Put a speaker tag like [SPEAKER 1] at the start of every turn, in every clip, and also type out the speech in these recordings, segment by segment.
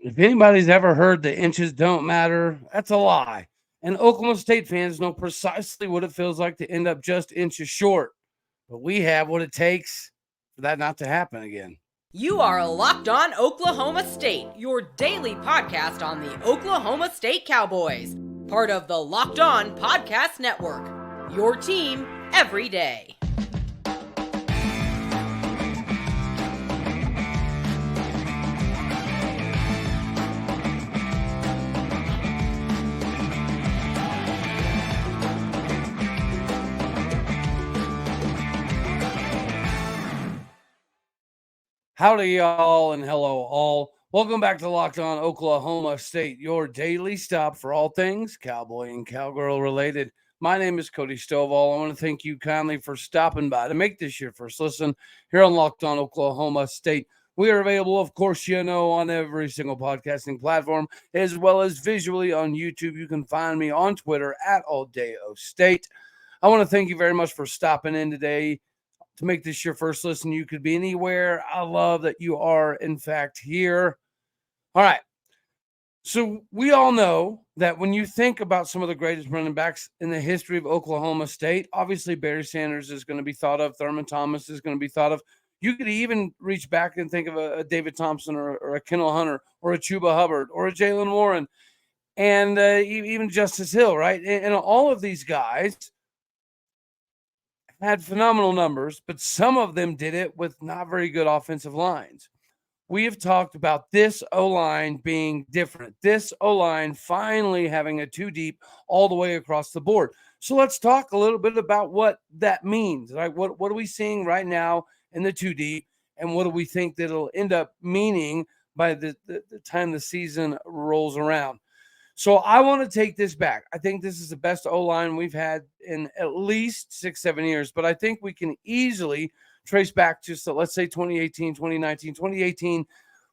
[SPEAKER 1] If anybody's ever heard the inches don't matter, that's a lie. And Oklahoma State fans know precisely what it feels like to end up just inches short. But we have what it takes for that not to happen again.
[SPEAKER 2] You are Locked On Oklahoma State, your daily podcast on the Oklahoma State Cowboys, part of the Locked On Podcast Network, your team every day.
[SPEAKER 1] Howdy, y'all, and hello, all. Welcome back to Locked On Oklahoma State, your daily stop for all things cowboy and cowgirl related. My name is Cody Stovall. I want to thank you kindly for stopping by to make this your first listen here on Locked On Oklahoma State. We are available, of course, on every single podcasting platform, as well as visually on YouTube. You can find me on Twitter at AllDayOState. I want to thank you very much for stopping in today. To make this your first listen, you could be anywhere. I love that you are, in fact, here. All right. So we all know that when you think about some of the greatest running backs in the history of Oklahoma State, obviously Barry Sanders is going to be thought of. Thurman Thomas is going to be thought of. You could even reach back and think of a David Thompson or a Kendall Hunter or a Chuba Hubbard or a Jalen Warren and even Justice Hill, right? And all of these guys had phenomenal numbers, but some of them did it with not very good offensive lines. We have talked about this O-line being different. This O-line finally having a two deep all the way across the board. So let's talk a little bit about what that means. Right? What are we seeing right now in the two deep, and what do we think that it'll end up meaning by the time the season rolls around? So I want to take this back. I think this is the best O-line we've had in at least 6-7 years, but I think we can easily trace back to, so let's say 2018, 2019, 2018,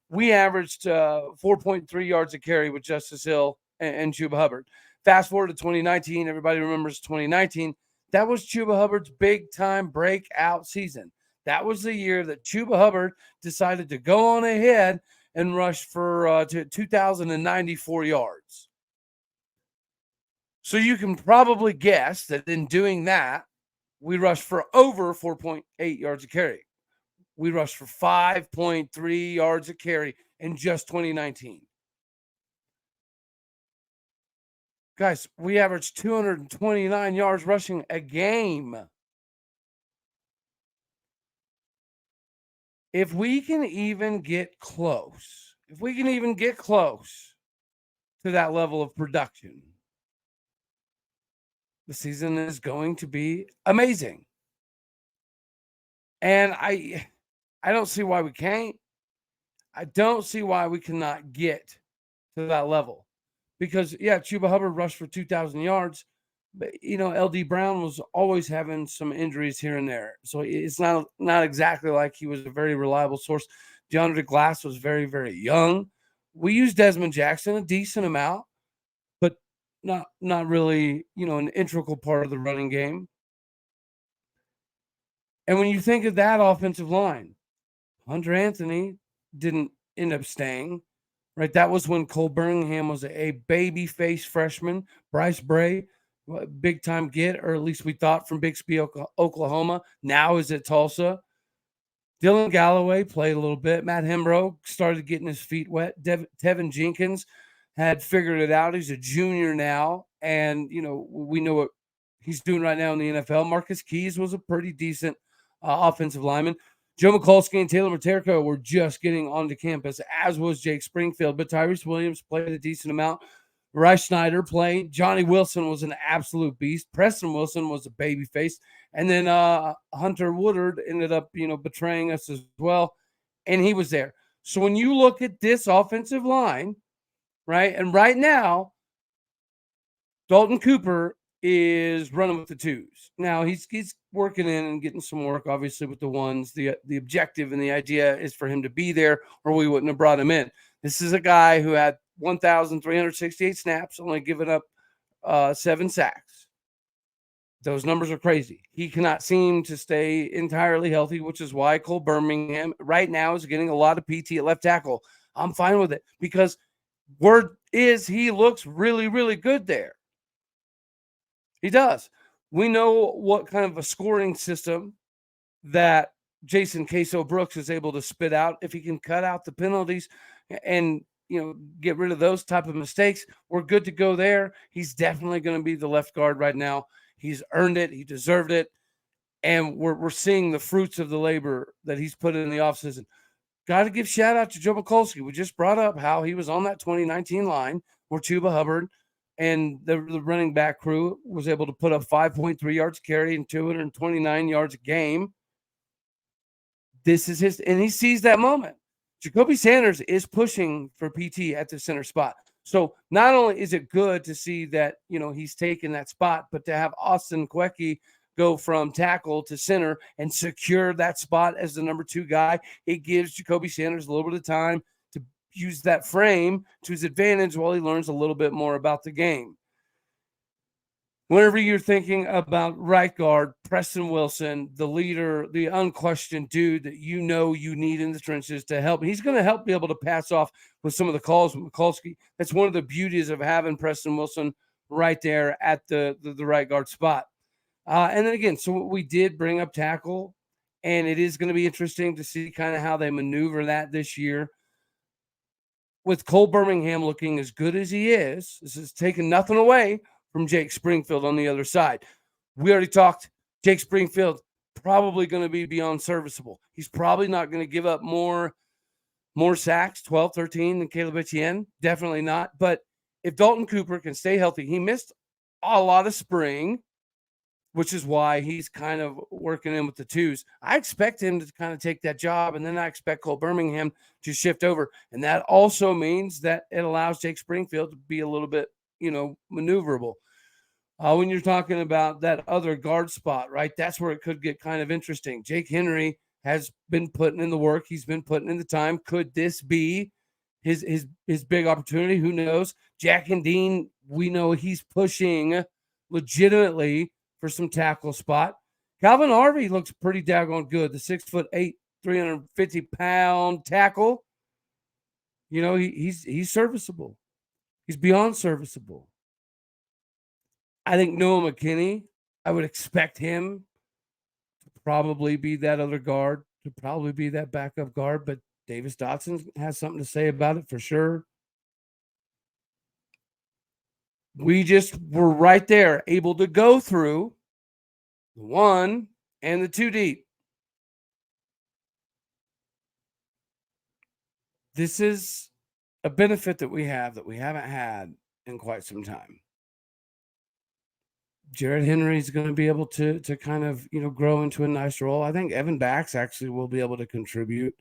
[SPEAKER 1] we averaged 4.3 yards a carry with Justice Hill and Chuba Hubbard. Fast forward to 2019, everybody remembers 2019. That was Chuba Hubbard's big-time breakout season. That was the year that Chuba Hubbard decided to go on ahead and rush for 2,094 yards. So you can probably guess that in doing that, we rushed for over 4.8 yards a carry. We rushed for 5.3 yards a carry in just 2019. Guys, we averaged 229 yards rushing a game. If we can even get close, to that level of production, the season is going to be amazing. And I don't see why we can't. I don't see why we cannot get to that level. Because, yeah, Chuba Hubbard rushed for 2,000 yards. But, L.D. Brown was always having some injuries here and there. So it's not exactly like he was a very reliable source. DeAndre Glass was very, very young. We used Desmond Jackson a decent amount, but not really, an integral part of the running game. And when you think of that offensive line, Hunter Anthony didn't end up staying, right? That was when Cole Birmingham was a baby-faced freshman. Bryce Bray, big-time get, or at least we thought, from Bixby, Oklahoma. Now is at Tulsa. Dylan Galloway played a little bit. Matt Hembrough started getting his feet wet. Tevin Jenkins had figured it out. He's a junior now, and, we know what he's doing right now in the NFL. Marcus Keys was a pretty decent offensive lineman. Joe Mikulski and Taylor Materko were just getting onto campus, as was Jake Springfield. But Tyrese Williams played a decent amount. Rice Snyder played. Johnny Wilson was an absolute beast. Preston Wilson was a baby face. And then Hunter Woodard ended up, betraying us as well. And he was there. So when you look at this offensive line, right, and right now, Dalton Cooper is running with the twos. Now, he's working in and getting some work, obviously, with the ones. The objective and the idea is for him to be there, or we wouldn't have brought him in. This is a guy who had 1,368 snaps, only giving up 7 sacks. Those numbers are crazy. He cannot seem to stay entirely healthy, which is why Cole Birmingham right now is getting a lot of PT at left tackle. I'm fine with it because word is he looks really, really good there. He does. We know what kind of a scoring system that Jason Queso Brooks is able to spit out. If he can cut out the penalties and get rid of those type of mistakes, we're good to go there. He's definitely going to be the left guard right now. He's earned it. He deserved it. And we're seeing the fruits of the labor that he's put in the offseason. Got to give shout out to Joe Mikulski. We just brought up how he was on that 2019 line where Chuba Hubbard and the running back crew was able to put up 5.3 yards carry and 229 yards a game. This is his, and he sees that moment. Jacoby Sanders is pushing for PT at the center spot. So not only is it good to see that, he's taken that spot, but to have Austin Kweki go from tackle to center and secure that spot as the number 2 guy, it gives Jacoby Sanders a little bit of time to use that frame to his advantage while he learns a little bit more about the game. Whenever you're thinking about right guard, Preston Wilson, the leader, the unquestioned dude that you need in the trenches to help. He's going to help be able to pass off with some of the calls with Mikulski. That's one of the beauties of having Preston Wilson right there at the right guard spot. And then again, so we did bring up tackle, and it is going to be interesting to see kind of how they maneuver that this year. With Cole Birmingham looking as good as he is, this is taking nothing away from Jake Springfield on the other side. We already talked. Jake Springfield probably going to be beyond serviceable. He's probably not going to give up more sacks, 12, 13 than Caleb Etienne. Definitely not. But if Dalton Cooper can stay healthy, he missed a lot of spring, which is why he's kind of working in with the twos. I expect him to kind of take that job, and then I expect Cole Birmingham to shift over. And that also means that it allows Jake Springfield to be a little bit, maneuverable. When you're talking about that other guard spot, right, that's where it could get kind of interesting. Jake Henry has been putting in the work. He's been putting in the time. Could this be his big opportunity? Who knows? Jack and Dean, we know he's pushing legitimately for some tackle spot. Calvin Harvey looks pretty daggone good. The 6'8", 350-pound tackle. He's serviceable. He's beyond serviceable. I think Noah McKinney, I would expect him to probably be that other guard, to probably be that backup guard, but Davis Dotson has something to say about it for sure. We just were right there, able to go through the 1 and the 2 deep. This is a benefit that we haven't had in quite some time. Jared Henry is going to be able to kind of, grow into a nice role. I think Evan Bax actually will be able to contribute.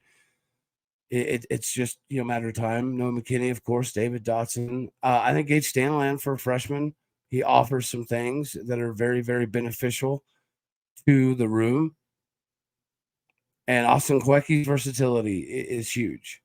[SPEAKER 1] It's just, a matter of time. Noah McKinney, of course, David Dotson. I think Gage Stanland for a freshman, he offers some things that are very, very beneficial to the room. And Austin Kweki's versatility is huge.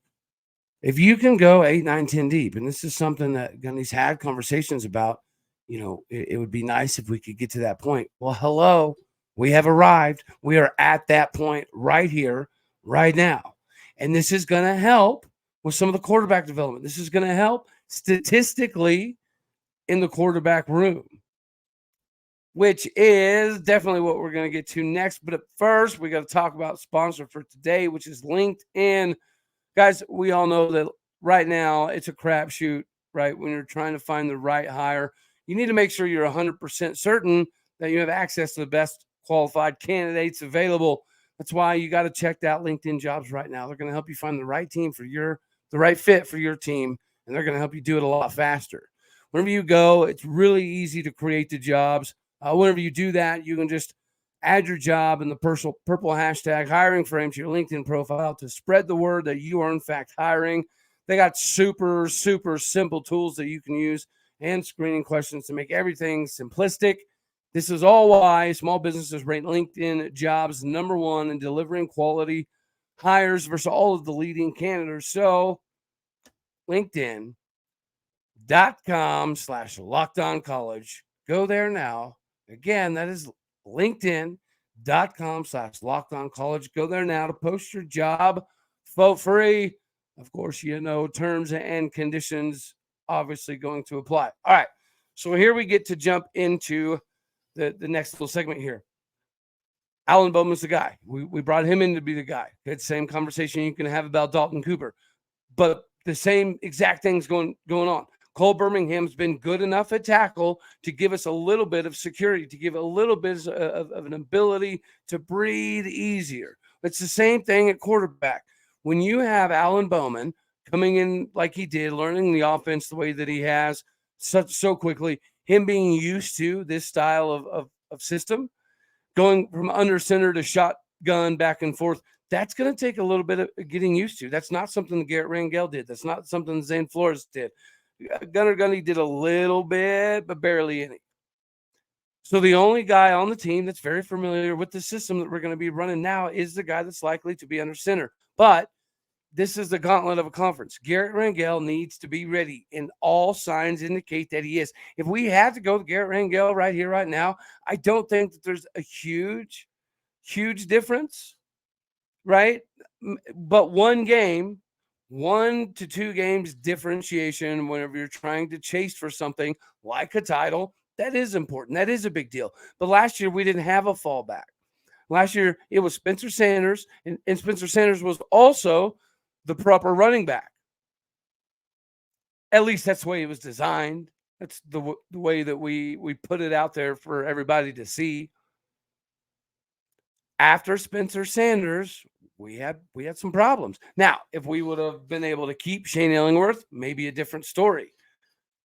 [SPEAKER 1] If you can go 8, 9, 10 deep, and this is something that Gunny's had conversations about, it would be nice if we could get to that point. Well, hello, we have arrived. We are at that point right here, right now. And this is going to help with some of the quarterback development. This is going to help statistically in the quarterback room, which is definitely what we're going to get to next. But at first, we got to talk about sponsor for today, which is LinkedIn. Guys, we all know that right now it's a crapshoot, right? When you're trying to find the right hire, you need to make sure you're 100% certain that you have access to the best qualified candidates available. That's why you got to check out LinkedIn Jobs right now. They're going to help you find the right team the right fit for your team, and they're going to help you do it a lot faster. Whenever you go, it's really easy to create the jobs. Whenever you do that, you can just add your job in the purple hashtag hiring frame to your LinkedIn profile to spread the word that you are in fact hiring. They got super, super simple tools that you can use and screening questions to make everything simplistic. This is all why small businesses rate LinkedIn Jobs #1 in delivering quality hires versus all of the leading candidates. So LinkedIn.com/LockedOnCollege. Go there now. Again, that is LinkedIn.com/LockedOnCollege. Go there now to post your job for free. Of course, terms and conditions obviously going to apply. All right. So here we get to jump into the next little segment here. Alan Bowman's the guy. We brought him in to be the guy. It's the same conversation you can have about Dalton Cooper. But the same exact thing's going on. Cole Birmingham's been good enough at tackle to give us a little bit of security, to give a little bit of an ability to breathe easier. It's the same thing at quarterback. When you have Alan Bowman coming in like he did, learning the offense the way that he has so quickly, him being used to this style of system, going from under center to shotgun back and forth, that's going to take a little bit of getting used to. That's not something that Garrett Rangel did. That's not something Zane Flores did. Gunnar Gundy did a little bit, but barely any. So the only guy on the team that's very familiar with the system that we're going to be running now is the guy that's likely to be under center. But this is the gauntlet of a conference. Garrett Rangel needs to be ready, and all signs indicate that he is. If we had to go with Garrett Rangel right here, right now, I don't think that there's a huge difference, right? But 1 to 2 games differentiation whenever you're trying to chase for something like a title, that is important. That is a big deal. But last year, we didn't have a fallback. Last year, it was Spencer Sanders, and Spencer Sanders was also the proper running back. At least that's the way it was designed. That's the way that we put it out there for everybody to see. After Spencer Sanders, we had some problems. Now, if we would have been able to keep Shane Illingworth, maybe a different story.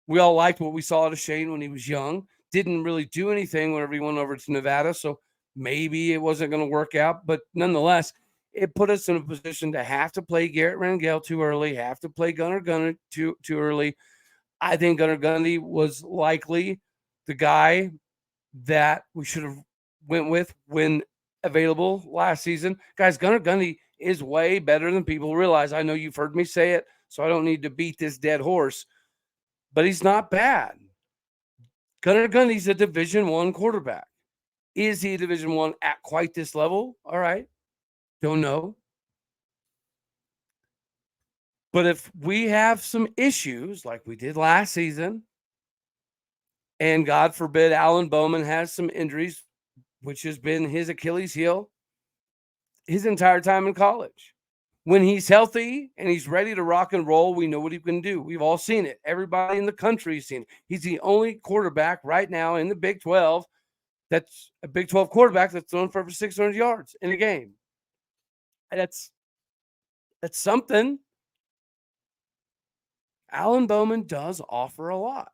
[SPEAKER 1] We all liked what we saw out of Shane when he was young. Didn't really do anything whenever he went over to Nevada, so maybe it wasn't going to work out. But nonetheless, it put us in a position to have to play Garrett Rangel too early, have to play Gunnar Gundy too early. I think Gunnar Gundy was likely the guy that we should have went with when available last season. Guys, Gunnar Gundy is way better than people realize. I know you've heard me say it, so I don't need to beat this dead horse, but he's not bad. Gunnar Gundy's a Division I quarterback. Is he a Division I at quite this level? All right. Don't know. But if we have some issues like we did last season, and God forbid Alan Bowman has some injuries, which has been his Achilles heel his entire time in college. When he's healthy and he's ready to rock and roll, we know what he can do. We've all seen it. Everybody in the country has seen it. He's the only quarterback right now in the Big 12 that's a Big 12 quarterback that's thrown for over 600 yards in a game. That's something. Alan Bowman does offer a lot.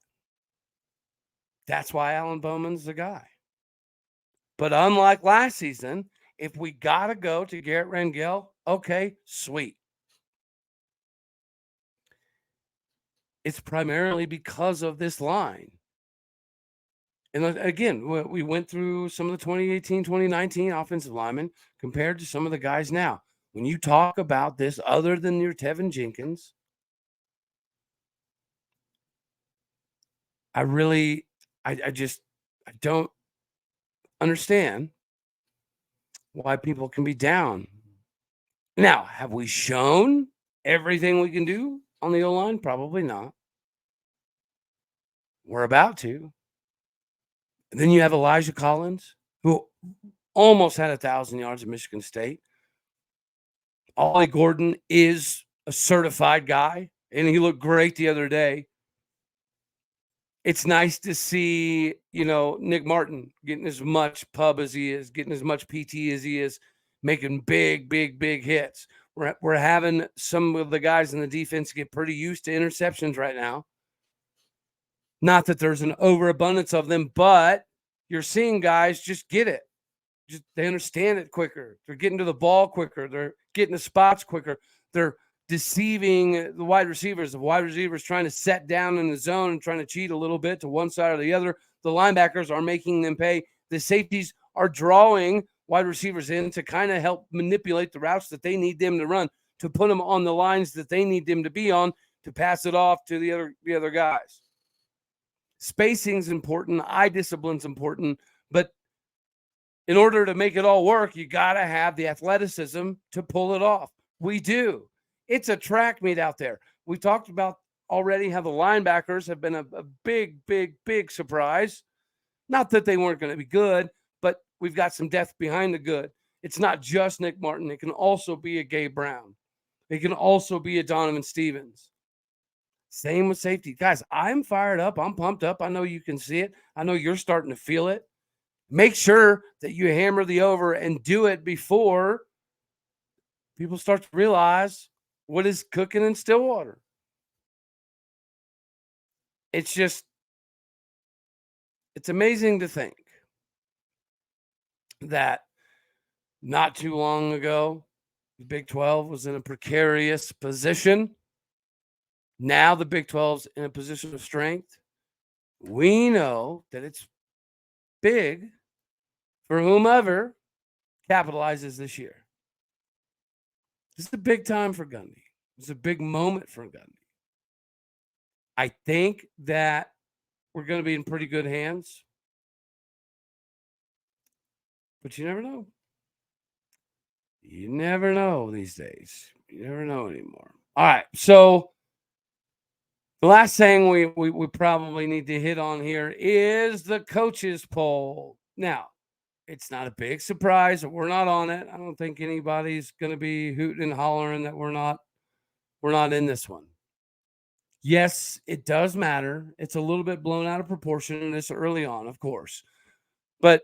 [SPEAKER 1] That's why Alan Bowman's the guy. But unlike last season, if we got to go to Garrett Rangel, okay, sweet. It's primarily because of this line. And again, we went through some of the 2018, 2019 offensive linemen compared to some of the guys now. When you talk about this, other than your Tevin Jenkins, I don't understand why people can be down. Now, have we shown everything we can do on the O-line? Probably not. We're about to. And then you have Elijah Collins, who almost had 1,000 yards at Michigan State. Ollie Gordon is a certified guy, and he looked great the other day. It's nice to see, Nick Martin getting as much pub as he is, getting as much PT as he is, making big hits. We're having some of the guys in the defense get pretty used to interceptions right now. Not that there's an overabundance of them, but you're seeing guys just get it. They understand it quicker. They're getting to the ball quicker. They're getting to spots quicker. They're deceiving the wide receivers. The wide receivers trying to set down in the zone and trying to cheat a little bit to one side or the other. The linebackers are making them pay. The safeties are drawing wide receivers in to kind of help manipulate the routes that they need them to run, to put them on the lines that they need them to be on, to pass it off to the other guys. Spacing's important. Eye discipline's important. But in order to make it all work, you got to have the athleticism to pull it off. We do. It's a track meet out there. We talked about already how the linebackers have been a big, big, big surprise. Not that they weren't going to be good, but we've got some depth behind the good. It's not just Nick Martin. It can also be a Gabe Brown. It can also be a Donovan Stevens. Same with safety. Guys, I'm fired up. I'm pumped up. I know you can see it. I know you're starting to feel it. Make sure that you hammer the over and do it before people start to realize what is cooking in Stillwater. It's amazing to think that not too long ago, the Big 12 was in a precarious position. Now the Big 12's in a position of strength. We know that it's big for whomever capitalizes this year. This is a big time for Gundy. It's a big moment for Gundy. I think that we're going to be in pretty good hands. But you never know. You never know these days. You never know anymore. All right. So the last thing we probably need to hit on here is the coaches poll. Now, it's not a big surprise that we're not on it. I don't think anybody's going to be hooting and hollering that we're not in this one. Yes, it does matter. It's a little bit blown out of proportion this early on, of course. But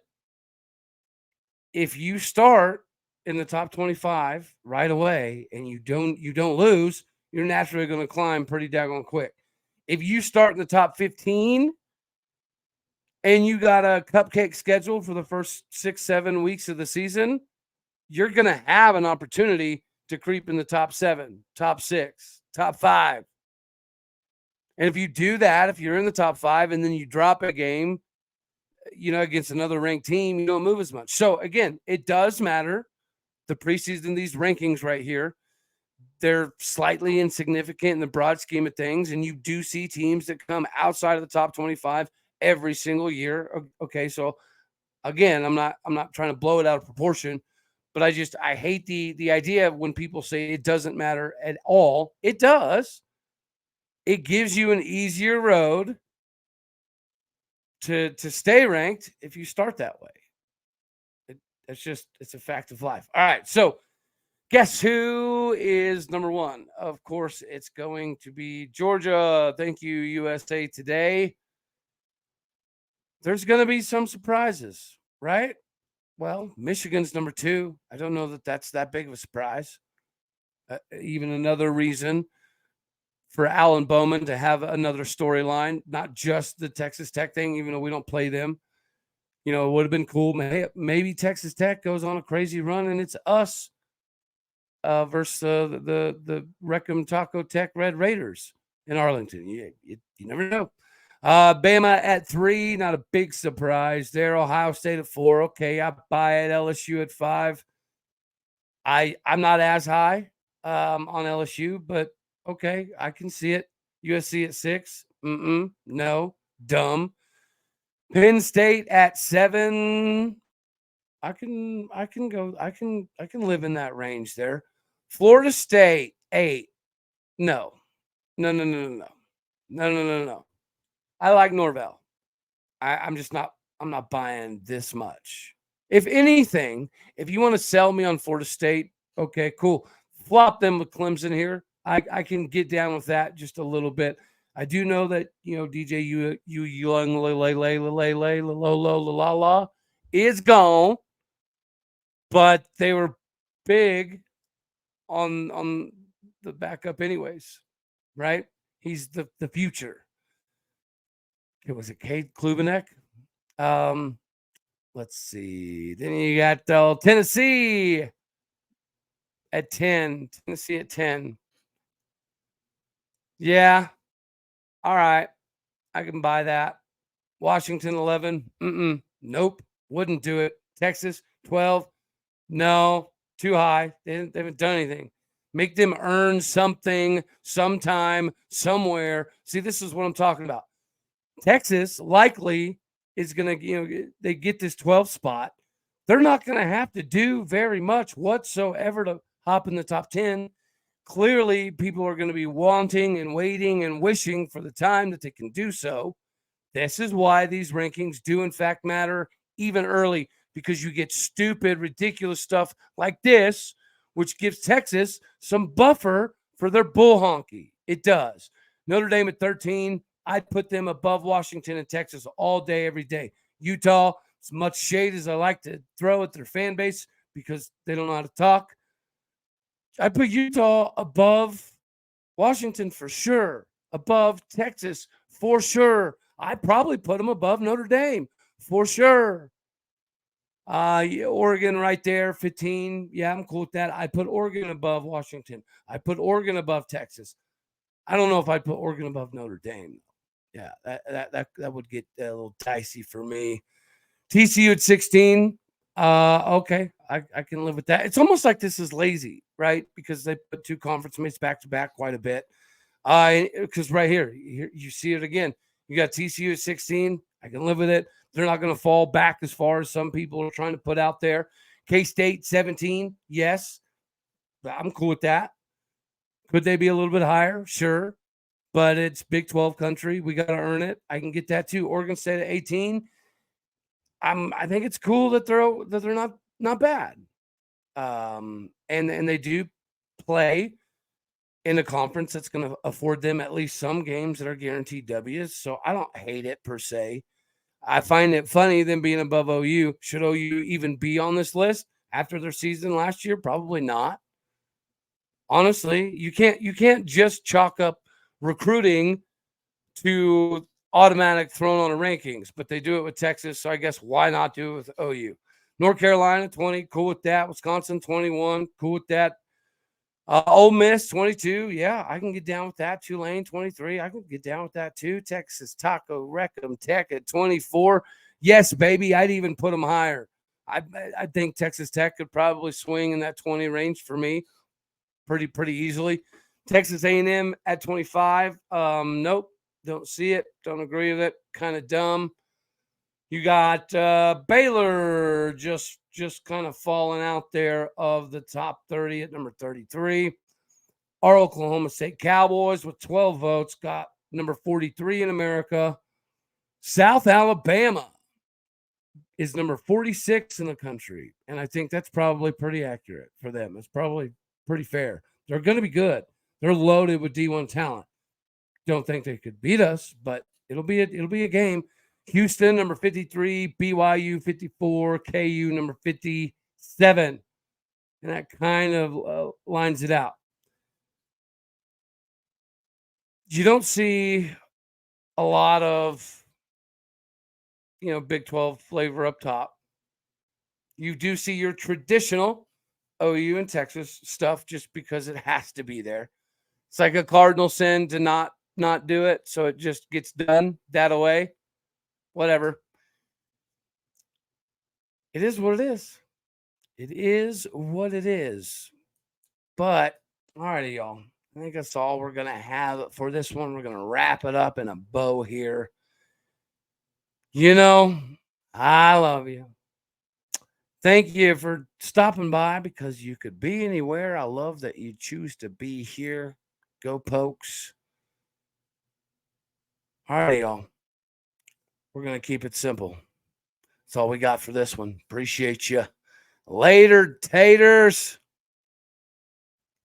[SPEAKER 1] if you start in the top 25 right away and you don't lose, you're naturally going to climb pretty daggone quick. If you start in the top 15 and you got a cupcake schedule for the first 6-7 weeks of the season, you're going to have an opportunity to creep in the top 7, top 6, top 5. And if you do that, if you're in the top 5 and then you drop a game, against another ranked team, you don't move as much. So again, it does matter. The preseason, these rankings right here, they're slightly insignificant in the broad scheme of things. And you do see teams that come outside of the top 25 every single year. Okay. So again, I'm not trying to blow it out of proportion, but I hate the idea of when people say it doesn't matter at all. It does. It gives you an easier road to stay ranked if you start that way. It's a fact of life. All right. So guess who is number 1? Of course, it's going to be Georgia. Thank you, USA Today. There's going to be some surprises, right? Well, Michigan's number 2. I don't know that that's that big of a surprise. Even another reason for Alan Bowman to have another storyline, not just the Texas Tech thing, even though we don't play them. It would have been cool. Maybe Texas Tech goes on a crazy run and it's us versus the Wreckham Taco Tech Red Raiders in Arlington. You never know. Bama at 3, not a big surprise there. Ohio State at 4. Okay, I buy it. LSU at 5. I'm not as high on LSU, but okay, I can see it. USC at 6. No, dumb. Penn State at 7. I can live in that range there. Florida State 8. No. I like Norvell. I'm not buying this much. If anything, if you want to sell me on Florida State, okay, cool. Flop them with Clemson here. I can get down with that just a little bit. I do know that, DJ Young is gone, but they were big on the backup anyways, right? He's the future. It was Cade Klubenek. Let's see. Then you got Tennessee at 10. Tennessee at 10. Yeah. All right. I can buy that. Washington 11. Nope. Wouldn't do it. Texas 12. No. Too high. They haven't done anything. Make them earn something sometime, somewhere. See, this is what I'm talking about. Texas likely is going to, they get this 12th spot. They're not going to have to do very much whatsoever to hop in the top 10. Clearly, people are going to be wanting and waiting and wishing for the time that they can do so. This is why these rankings do, in fact, matter even early, because you get stupid, ridiculous stuff like this, which gives Texas some buffer for their bull honky. It does. Notre Dame at 13, I'd put them above Washington and Texas all day, every day. Utah, as much shade as I like to throw at their fan base because they don't know how to talk, I put Utah above Washington for sure, above Texas for sure. I probably put them above Notre Dame for sure. Oregon right there, 15. Yeah, I'm cool with that. I put Oregon above Washington. I put Oregon above Texas. I don't know if I'd put Oregon above Notre Dame. Yeah, that would get a little dicey for me. TCU at 16. Okay, I can live with that. It's almost like this is lazy, right? Because they put two conference mates back to back quite a bit. Because right here, you see it again. You got TCU at 16. I can live with it. They're not going to fall back as far as some people are trying to put out there. K-State 17. Yes, I'm cool with that. Could they be a little bit higher? Sure. But it's Big 12 country. We got to earn it. I can get that too. Oregon State at 18. I think it's cool that they're not bad. And they do play in a conference that's going to afford them at least some games that are guaranteed W's. So I don't hate it per se. I find it funny them being above OU. Should OU even be on this list after their season last year? Probably not. Honestly, you can't just chalk up recruiting to automatic thrown on the rankings, but they do it with Texas. So I guess why not do it with OU? North Carolina 20, cool with that. Wisconsin 21, cool with that. Ole Miss 22, yeah, I can get down with that. Tulane 23, I can get down with that too. Texas Taco Recum Tech at 24, yes, baby, I'd even put them higher. I think Texas Tech could probably swing in that 20 range for me, pretty easily. Texas A&M at 25, nope, don't see it, don't agree with it, kind of dumb. You got Baylor just kind of falling out there of the top 30 at number 33. Our Oklahoma State Cowboys with 12 votes got number 43 in America. South Alabama is number 46 in the country, and I think that's probably pretty accurate for them. It's probably pretty fair. They're going to be good. They're loaded with D1 talent. Don't think they could beat us, but it'll be a game. Houston, number 53, BYU, 54, KU, number 57. And that kind of lines it out. You don't see a lot of, Big 12 flavor up top. You do see your traditional OU and Texas stuff just because it has to be there. It's like a cardinal sin to not do it, so it just gets done that away. Whatever. It is what it is. It is what it is. But, all righty, y'all. I think that's all we're going to have for this one. We're going to wrap it up in a bow here. I love you. Thank you for stopping by because you could be anywhere. I love that you choose to be here. Go Pokes. All right, y'all. We're going to keep it simple. That's all we got for this one. Appreciate you. Later, taters.